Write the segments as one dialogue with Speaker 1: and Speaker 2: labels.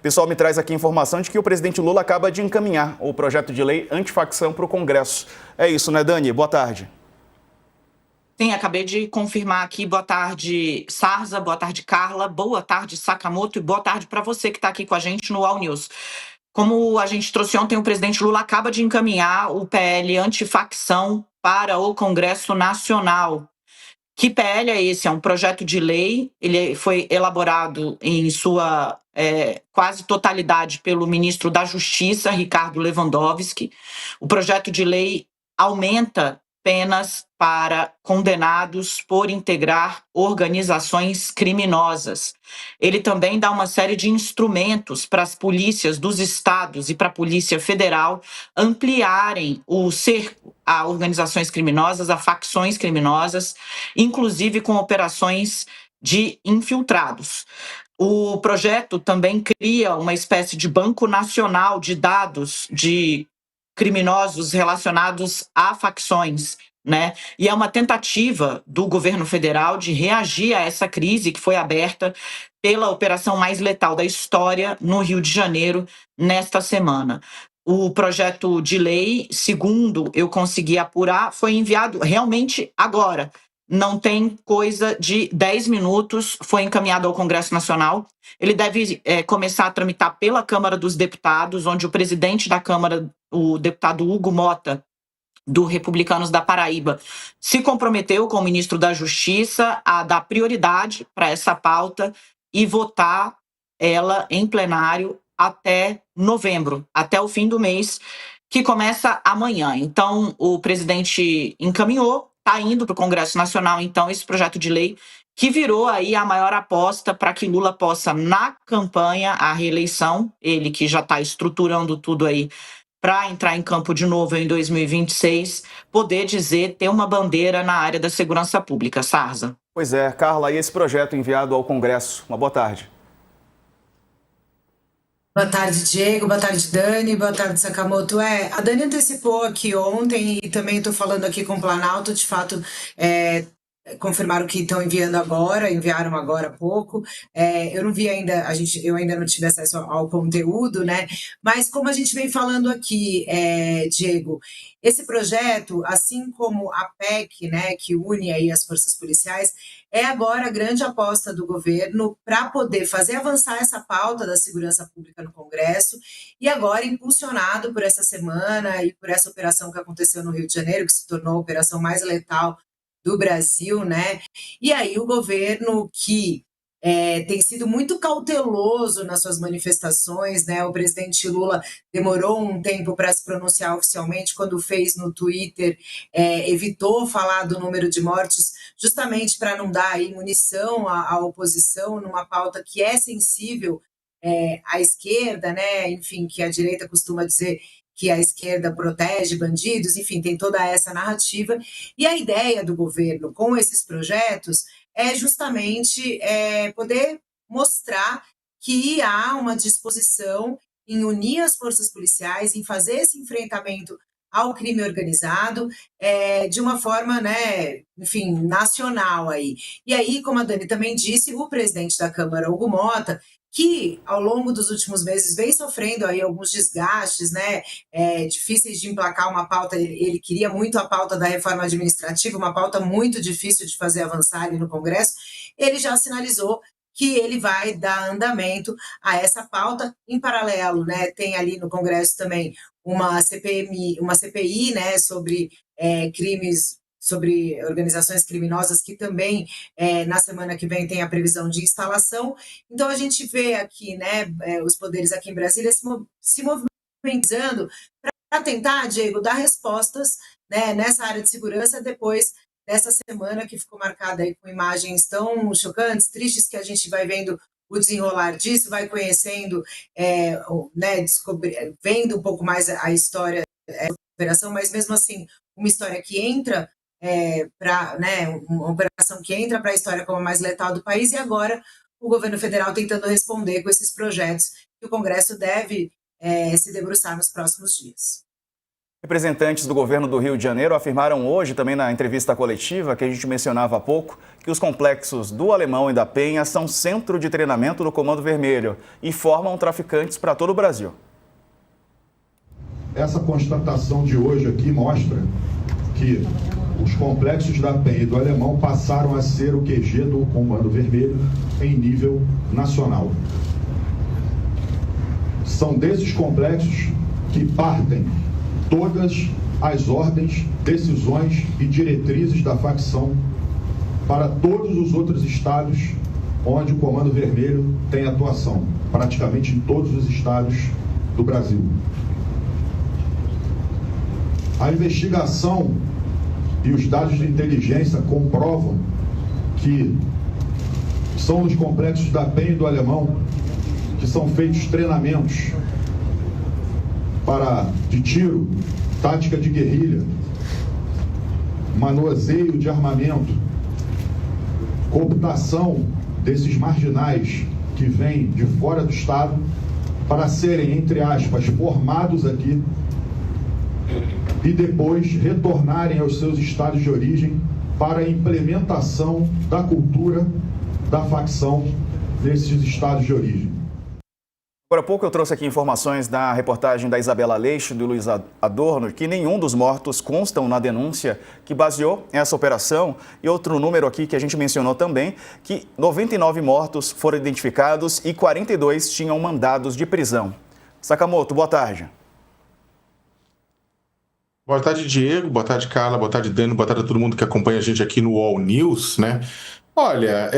Speaker 1: pessoal me traz aqui a informação de que o presidente Lula acaba de encaminhar o projeto de lei antifacção para o Congresso. É isso, né, Dani? Boa tarde.
Speaker 2: Sim, acabei de confirmar aqui. Boa tarde, Sarza. Boa tarde, Carla. Boa tarde, Sakamoto. E boa tarde para você que está aqui com a gente no All News. Como a gente trouxe ontem, o presidente Lula acaba de encaminhar o PL antifacção para o Congresso Nacional. Que PL é esse? É um projeto de lei. Ele foi elaborado em sua quase totalidade pelo ministro da Justiça, Ricardo Lewandowski. O projeto de lei aumenta penas para condenados por integrar organizações criminosas. Ele também dá uma série de instrumentos para as polícias dos estados e para a Polícia Federal ampliarem o cerco a organizações criminosas, a facções criminosas, inclusive com operações de infiltrados. O projeto também cria uma espécie de banco nacional de dados de criminosos relacionados a facções, né? E é uma tentativa do governo federal de reagir a essa crise que foi aberta pela operação mais letal da história no Rio de Janeiro nesta semana. O projeto de lei, segundo eu consegui apurar, foi enviado realmente agora. Não tem coisa de 10 minutos, foi encaminhado ao Congresso Nacional. Ele deve começar a tramitar pela Câmara dos Deputados, onde o presidente da Câmara, o deputado Hugo Mota, do Republicanos da Paraíba, se comprometeu com o ministro da Justiça a dar prioridade para essa pauta e votar ela em plenário até novembro, até o fim do mês, que começa amanhã. Então, o presidente encaminhou, está indo para o Congresso Nacional, então, esse projeto de lei que virou aí a maior aposta para que Lula possa, na campanha, a reeleição, ele que já está estruturando tudo aí para entrar em campo de novo em 2026, poder dizer, ter uma bandeira na área da segurança pública. Sarza.
Speaker 1: Pois é, Carla, e esse projeto enviado ao Congresso? Uma boa tarde.
Speaker 3: Boa tarde, Diego. Boa tarde, Dani. Boa tarde, Sakamoto. A Dani antecipou aqui ontem e também estou falando aqui com o Planalto, de fato, confirmaram que estão enviaram agora há pouco. Eu não vi ainda, eu ainda não tive acesso ao conteúdo, né? Mas como a gente vem falando aqui, Diego, esse projeto, assim como a PEC, né, que une aí as forças policiais, é agora a grande aposta do governo para poder fazer avançar essa pauta da segurança pública no Congresso e agora impulsionado por essa semana e por essa operação que aconteceu no Rio de Janeiro, que se tornou a operação mais letal do Brasil, né? E aí o governo que tem sido muito cauteloso nas suas manifestações, né? O presidente Lula demorou um tempo para se pronunciar oficialmente, quando fez no Twitter, evitou falar do número de mortes, justamente para não dar aí munição à oposição numa pauta que é sensível à esquerda, né? Enfim, que a direita costuma dizer que a esquerda protege bandidos, enfim, tem toda essa narrativa. E a ideia do governo com esses projetos é justamente poder mostrar que há uma disposição em unir as forças policiais, em fazer esse enfrentamento ao crime organizado de uma forma, né, enfim, nacional aí. E aí, como a Dani também disse, o presidente da Câmara, Hugo Mota, que ao longo dos últimos meses vem sofrendo aí alguns desgastes, né, difíceis de emplacar uma pauta. Ele queria muito a pauta da reforma administrativa, uma pauta muito difícil de fazer avançar ali no Congresso. Ele já sinalizou que ele vai dar andamento a essa pauta. Em paralelo, né, tem ali no Congresso também uma CPI, né, sobre crimes, sobre organizações criminosas, que também na semana que vem tem a previsão de instalação. Então a gente vê aqui, né, os poderes aqui em Brasília se movimentando para tentar, Diego, dar respostas, né, nessa área de segurança depois dessa semana que ficou marcada aí com imagens tão chocantes, tristes, que a gente vai vendo o desenrolar disso, vai conhecendo, né, vendo um pouco mais a história da operação, mas mesmo assim, uma história que entra né, uma operação que entra para a história como a mais letal do país, e agora o governo federal tentando responder com esses projetos que o Congresso deve se debruçar nos próximos dias.
Speaker 1: Representantes do governo do Rio de Janeiro afirmaram hoje, também na entrevista coletiva que a gente mencionava há pouco, que os complexos do Alemão e da Penha são centro de treinamento do Comando Vermelho e formam traficantes para todo o Brasil.
Speaker 4: Essa constatação de hoje aqui mostra que os complexos da Penha e do Alemão passaram a ser o QG do Comando Vermelho em nível nacional. São desses complexos que partem todas as ordens, decisões e diretrizes da facção para todos os outros estados onde o Comando Vermelho tem atuação, praticamente em todos os estados do Brasil. A investigação e os dados de inteligência comprovam que são nos complexos da Penha e do Alemão que são feitos treinamentos de tiro, tática de guerrilha, manuseio de armamento, cooptação desses marginais que vêm de fora do Estado para serem, entre aspas, formados aqui e depois retornarem aos seus estados de origem para a implementação da cultura da facção nesses estados de origem.
Speaker 1: Agora há pouco eu trouxe aqui informações da reportagem da Isabela Leix e do Luiz Adorno que nenhum dos mortos constam na denúncia que baseou essa operação. E outro número aqui que a gente mencionou também, que 99 mortos foram identificados e 42 tinham mandados de prisão. Sakamoto, boa tarde.
Speaker 5: Boa tarde, Diego. Boa tarde, Carla. Boa tarde, Dani. Boa tarde a todo mundo que acompanha a gente aqui no All News, né? Olha,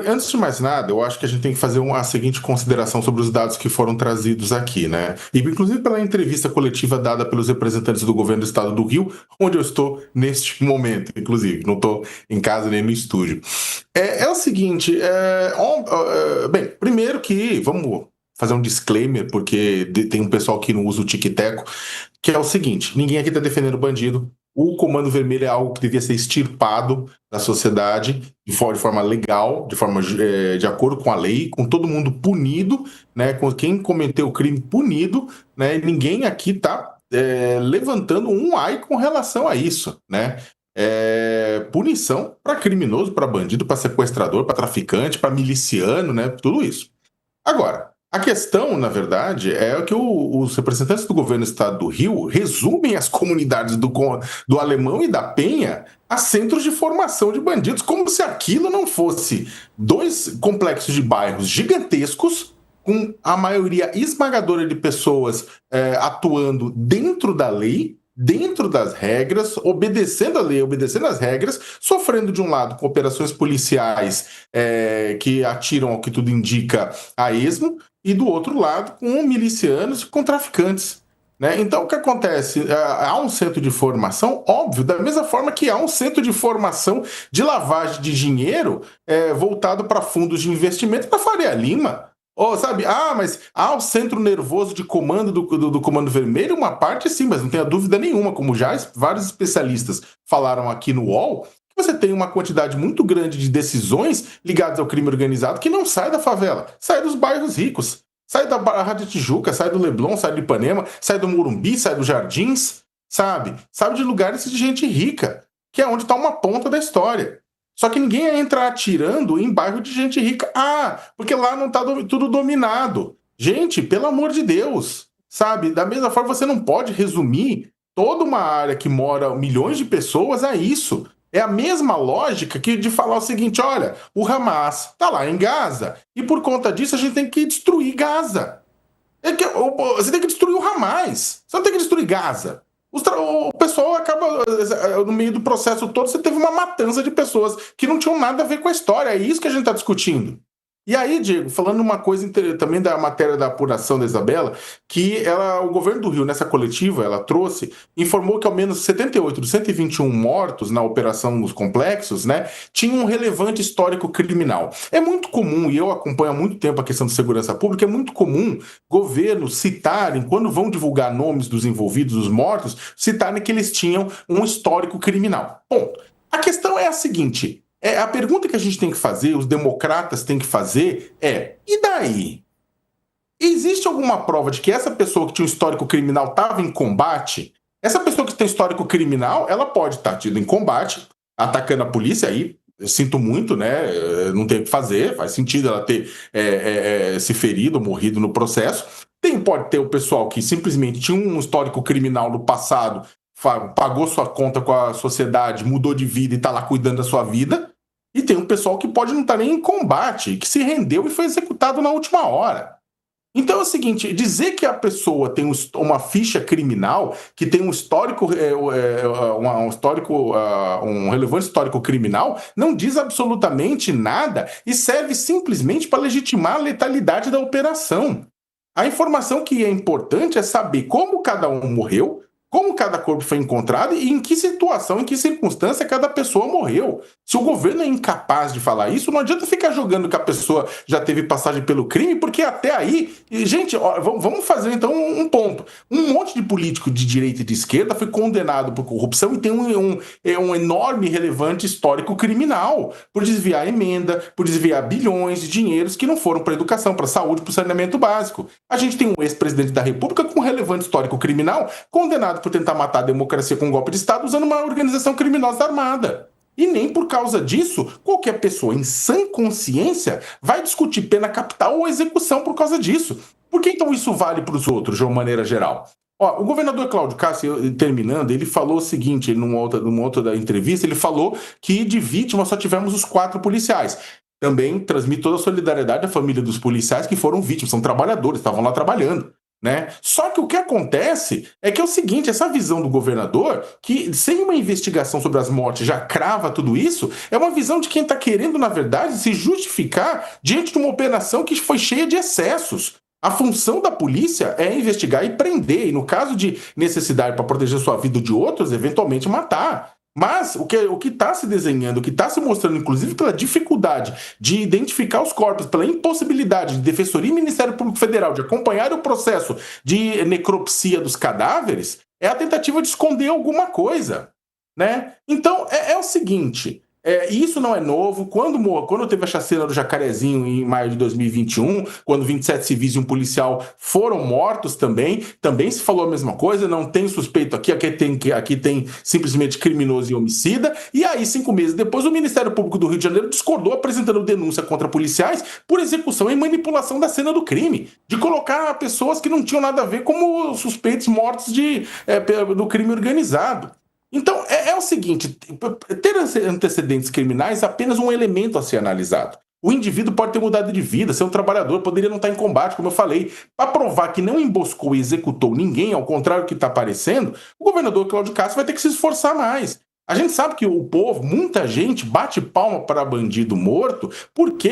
Speaker 5: antes de mais nada, eu acho que a gente tem que fazer a seguinte consideração sobre os dados que foram trazidos aqui, né? E inclusive pela entrevista coletiva dada pelos representantes do governo do estado do Rio, onde eu estou neste momento, inclusive, não estou em casa nem no estúdio. É o seguinte, bem, primeiro que, vamos fazer um disclaimer, porque tem um pessoal que não usa o tic-teco, que é o seguinte, ninguém aqui está defendendo bandido. O Comando Vermelho é algo que devia ser extirpado da sociedade de forma legal, de acordo com a lei, com todo mundo punido, né, com quem cometeu o crime punido, né, e ninguém aqui está levantando um ai com relação a isso, né? Punição para criminoso, para bandido, para sequestrador, para traficante, para miliciano, né, tudo isso. Agora, a questão, na verdade, é que os representantes do governo do estado do Rio resumem as comunidades do Alemão e da Penha a centros de formação de bandidos, como se aquilo não fosse dois complexos de bairros gigantescos, com a maioria esmagadora de pessoas atuando dentro da lei, dentro das regras, obedecendo a lei, obedecendo as regras, sofrendo de um lado com operações policiais que atiram, ao que tudo indica, a esmo, e do outro lado com milicianos e com traficantes. Né? Então, o que acontece? Há um centro de formação, óbvio, da mesma forma que há um centro de formação de lavagem de dinheiro voltado para fundos de investimento da Faria Lima. Sabe, mas há o centro nervoso de comando do Comando Vermelho, uma parte sim, mas não tenha dúvida nenhuma, como já vários especialistas falaram aqui no UOL, que você tem uma quantidade muito grande de decisões ligadas ao crime organizado que não sai da favela, sai dos bairros ricos, sai da Barra de Tijuca, sai do Leblon, sai do Ipanema, sai do Morumbi, sai dos Jardins, sabe de lugares de gente rica, que é onde está uma ponta da história. Só que ninguém entra atirando em bairro de gente rica. Porque lá não está tudo dominado. Gente, pelo amor de Deus, sabe? Da mesma forma, você não pode resumir toda uma área que mora milhões de pessoas a isso. É a mesma lógica que de falar o seguinte, olha, o Hamas está lá em Gaza e por conta disso a gente tem que destruir Gaza. Você tem que destruir o Hamas, você não tem que destruir Gaza. O pessoal acaba, no meio do processo todo, você teve uma matança de pessoas que não tinham nada a ver com a história. É isso que a gente está discutindo. E aí, Diego, falando uma coisa também da matéria da apuração da Isabela, que o governo do Rio, nessa coletiva, ela trouxe, informou que ao menos 78 dos 121 mortos na operação nos complexos, né, tinham um relevante histórico criminal. É muito comum, e eu acompanho há muito tempo a questão de segurança pública, é muito comum governos citarem, quando vão divulgar nomes dos envolvidos, dos mortos, citarem que eles tinham um histórico criminal. Bom, a questão é a seguinte... a pergunta que a gente tem que fazer, os democratas têm que fazer e daí? Existe alguma prova de que essa pessoa que tinha um histórico criminal estava em combate? Essa pessoa que tem histórico criminal, ela pode estar tida em combate, atacando a polícia, aí eu sinto muito, né? Não tem o que fazer, faz sentido ela ter se ferido, morrido no processo. Pode ter o pessoal que simplesmente tinha um histórico criminal no passado, pagou sua conta com a sociedade, mudou de vida e está lá cuidando da sua vida. E tem um pessoal que pode não estar nem em combate, que se rendeu e foi executado na última hora. Então é o seguinte, dizer que a pessoa tem uma ficha criminal, que tem um histórico, um relevante histórico criminal, não diz absolutamente nada e serve simplesmente para legitimar a letalidade da operação. A informação que é importante é saber como cada um morreu, como cada corpo foi encontrado e em que situação, em que circunstância cada pessoa morreu. Se o governo é incapaz de falar isso, não adianta ficar jogando que a pessoa já teve passagem pelo crime, porque até aí... Gente, vamos fazer então um ponto. Um monte de político de direita e de esquerda foi condenado por corrupção e tem um enorme e relevante histórico criminal por desviar emenda, por desviar bilhões de dinheiros que não foram para a educação, para a saúde, para o saneamento básico. A gente tem um ex-presidente da República com um relevante histórico criminal condenado por tentar matar a democracia com um golpe de Estado usando uma organização criminosa armada. E nem por causa disso, qualquer pessoa em sã consciência vai discutir pena capital ou execução por causa disso. Por que então isso vale para os outros, de uma maneira geral? O governador Cláudio Castro, terminando, ele falou o seguinte, numa outra entrevista, ele falou que de vítima só tivemos os 4 policiais. Também transmite toda a solidariedade à família dos policiais que foram vítimas, são trabalhadores, estavam lá trabalhando. Né? Só que o que acontece é que é o seguinte, essa visão do governador, que sem uma investigação sobre as mortes já crava tudo isso, é uma visão de quem está querendo, na verdade, se justificar diante de uma operação que foi cheia de excessos. A função da polícia é investigar e prender, e no caso de necessidade para proteger sua vida de outros, eventualmente matar. Mas o que está se desenhando, o que está se mostrando, inclusive pela dificuldade de identificar os corpos, pela impossibilidade de Defensoria e Ministério Público Federal de acompanhar o processo de necropsia dos cadáveres, é a tentativa de esconder alguma coisa, né? Então, é o seguinte... isso não é novo. Quando teve a chacina do Jacarezinho em maio de 2021, quando 27 civis e um policial foram mortos também se falou a mesma coisa, não tem suspeito aqui tem simplesmente criminoso e homicida, e aí 5 meses depois o Ministério Público do Rio de Janeiro discordou apresentando denúncia contra policiais por execução e manipulação da cena do crime, de colocar pessoas que não tinham nada a ver como suspeitos mortos do crime organizado. Então, é o seguinte, ter antecedentes criminais é apenas um elemento a ser analisado. O indivíduo pode ter mudado de vida, ser um trabalhador, poderia não estar em combate, como eu falei. Para provar que não emboscou e executou ninguém, ao contrário do que está aparecendo, o governador Cláudio Castro vai ter que se esforçar mais. A gente sabe que o povo, muita gente, bate palma para bandido morto,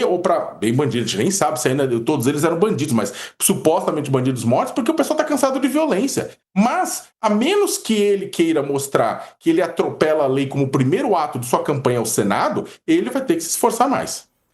Speaker 5: ou para bem bandido, a gente nem sabe se ainda todos eles eram bandidos, mas supostamente bandidos mortos, porque o pessoal está cansado de violência. Mas, a menos que ele queira mostrar que ele atropela a lei como primeiro ato de sua campanha ao Senado, ele vai ter que se esforçar mais.